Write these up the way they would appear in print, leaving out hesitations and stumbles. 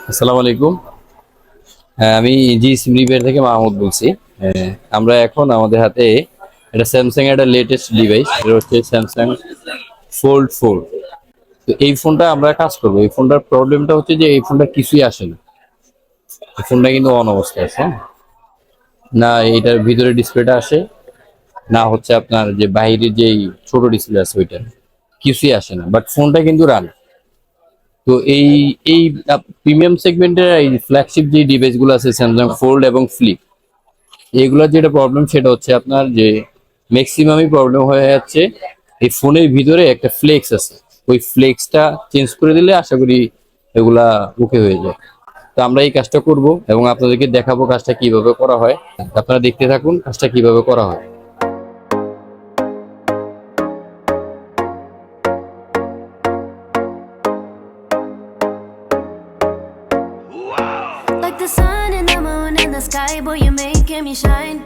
আসসালামু আলাইকুম। আমি জিএসএম রিপেয়ার থেকে মাহমুদ বলছি। আমরা এখন আমাদের হাতে এটা স্যামসাং এর একটা লেটেস্ট ডিভাইস, এটা হচ্ছে স্যামসাং ফোল্ড 4। তো এই ফোনটা আমরা কাজ করবো। এই ফোনটার প্রবলেমটা হচ্ছে যে এই ফোনটা কিছুই আসে না। এই ফোনটা কিন্তু অন অবস্থায় আছে, হ্যাঁ? না এটার ভিতরে ডিসপ্লেটা আসে, না হচ্ছে আপনার যে বাইরের যেই ছোট ডিসপ্লে আছে ওইটা কিছুই আসে না, বাট ফোনটা কিন্তু রান। তো এই এই প্রিমিয়াম সেগমেন্টের এই ফ্ল্যাগশিপ যে ডিভাইস গুলো আছে স্যামসাং ফোল্ড এবং ফ্লিপ, এগুলোর যেটা প্রবলেম সেটা হচ্ছে আপনার যে ম্যাক্সিমামই প্রবলেম হয়ে যাচ্ছে এই ফোনের ভিতরে একটা ফ্লেক্স আছে, ওই ফ্লেক্সটা চেঞ্জ করে দিলে আশা করি এগুলা ওকে হয়ে যায়। তো আমরা এই কাজটা করব এবং আপনাদেরকে দেখাবো কাজটা কিভাবে করা হয়। আপনারা দেখতে থাকুন কাজটা কিভাবে করা হয়। Like the sun and the moon and the sky, boy, you're making me shine.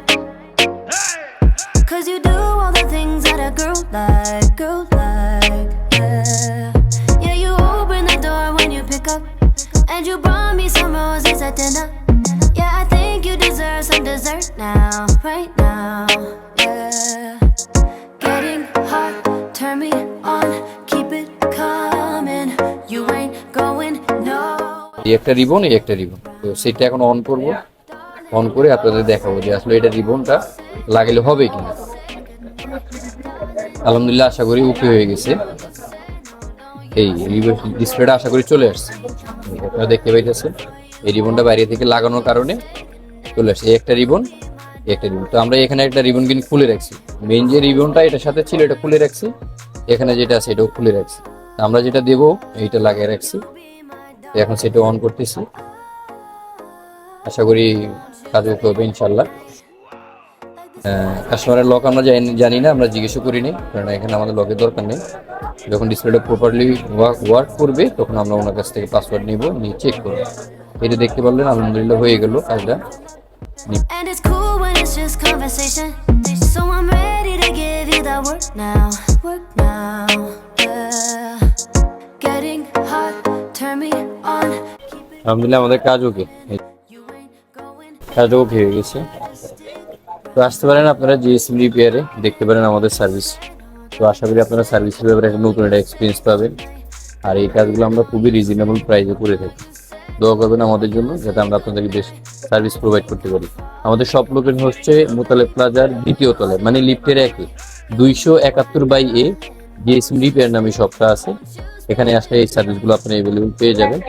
Cause you do all the things that a girl like, yeah. Yeah, you open the door when you pick up, and you brought me some roses at dinner. Yeah, I think you deserve some dessert now, right now, yeah. Getting hot, turn me on, keep it coming. You ain't going nowhere. এই একটা ribbon, এই একটা ribbon, তো সেটা এখন on করব। On করে আপনাদের দেখাবো যে আসলে এটা রিবনটা লাগালে হবে কিনা। আলহামদুলিল্লাহ আশা করি ওকে হয়ে গেছে। এই ডিসপ্লেটা আশা করি চলে আসছে, আপনারা দেখতে পাইতেছেন এই রিবনটা বাইরে থেকে লাগানোর কারণে চলে আসছে। এই একটা রিবন, একটা রিবন। তো আমরা এখানে একটা রিবন কিন্তু খুলে রাখছি, মেইন যে রিবনটা এটার সাথে ছিল এটা খুলে রাখছি, এখানে যেটা আছে এটাও খুলে রাখছি। আমরা যেটা দেবো এইটা লাগিয়ে রাখছি, এখন সেটা অন করতেছি। আশা করি কাজ হবে ইনশাল্লাহ। কাস্টমারের লক আমরা জানি না, আমরা জিজ্ঞেসও করিনি, কারণ এখানে আমাদের লকের দরকার নেই। যখন ডিসপ্লেটা প্রপারলি ওয়ার্ক করবে তখন আমরা ওনার কাছ থেকে পাসওয়ার্ড নিব, নিয়ে চেক করবো। এটা দেখতে পারলেন আলহামদুলিল্লাহ হয়ে গেল কাজটা। And it's cool when it's just conversation. So I'm ready to give you that work now, yeah. Getting hot, turn me on. আলহামদুলিল্লাহ আমাদের কাজ ওকে, কাজটা ওকে হয়ে গেছে। তো আসতে পারেন আপনারা জিএসএম রিপেয়ারে, দেখতে পারেন আমাদের সার্ভিস। তো আশা করি আপনারা সার্ভিসের ব্যাপারে একটা নতুন একটা এক্সপিরিয়েন্স পাবেন। আর এই কাজগুলো আমরা খুবই রিজনেবল প্রাইসে করে থাকি। দোয়া করবেন আমাদের জন্য যাতে আমরা আপনাদেরকে বেস্ট সার্ভিস প্রোভাইড করতে পারি। আমাদের সব লোকের হচ্ছে মোতালেব প্লাজার দ্বিতীয় তলায়, মানে লিফটের 271/A জিএসএম রিপেয়ার নামে শপটা আছে। এখানে আসলে এই সার্ভিসগুলো আপনি অ্যাভেলেবল পেয়ে যাবেন।